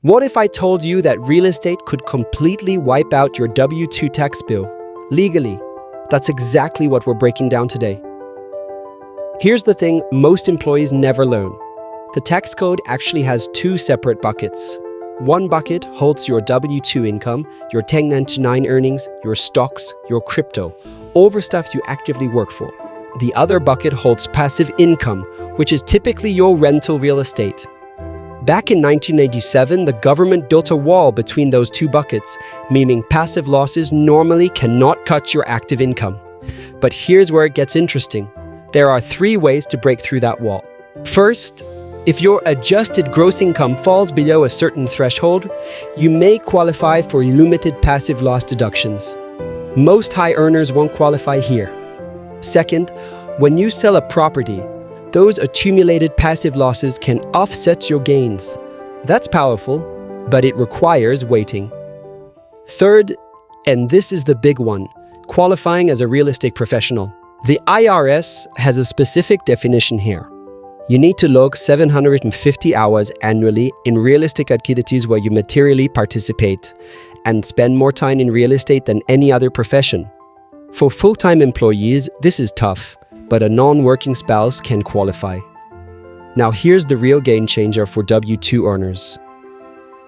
What if I told you that real estate could completely wipe out your W-2 tax bill? Legally. That's exactly what we're breaking down today. Here's the thing most employees never learn. The tax code actually has two separate buckets. One bucket holds your W-2 income, your 1099 earnings, your stocks, your crypto, all the stuff you actively work for. The other bucket holds passive income, which is typically your rental real estate. Back in 1987, the government built a wall between those two buckets, meaning passive losses normally cannot cut your active income. But here's where it gets interesting. There are three ways to break through that wall. First, if your adjusted gross income falls below a certain threshold, you may qualify for limited passive loss deductions. Most high earners won't qualify here. Second, when you sell a property, those accumulated passive losses can offset your gains. That's powerful, but it requires waiting. Third, and this is the big one, qualifying as a real estate professional. The IRS has a specific definition here. You need to log 750 hours annually in real estate activities where you materially participate and spend more time in real estate than any other profession. For full-time employees, this is tough, but a non-working spouse can qualify. Now here's the real game changer for W-2 earners.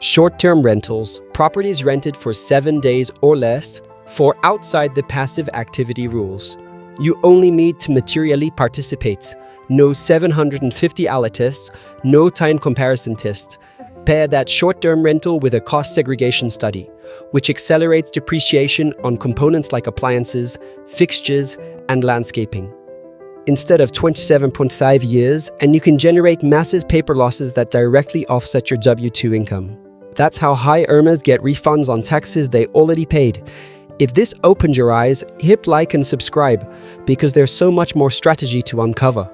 Short-term rentals, properties rented for 7 days or less, fall outside the passive activity rules. You only need to materially participate. No 750-hour tests, no time comparison test. Pair that short-term rental with a cost segregation study, which accelerates depreciation on components like appliances, fixtures, and landscaping. Instead of 27.5 years, and you can generate massive paper losses that directly offset your W-2 income. That's how high earners get refunds on taxes they already paid. If this opened your eyes, hit like and subscribe, because there's so much more strategy to uncover.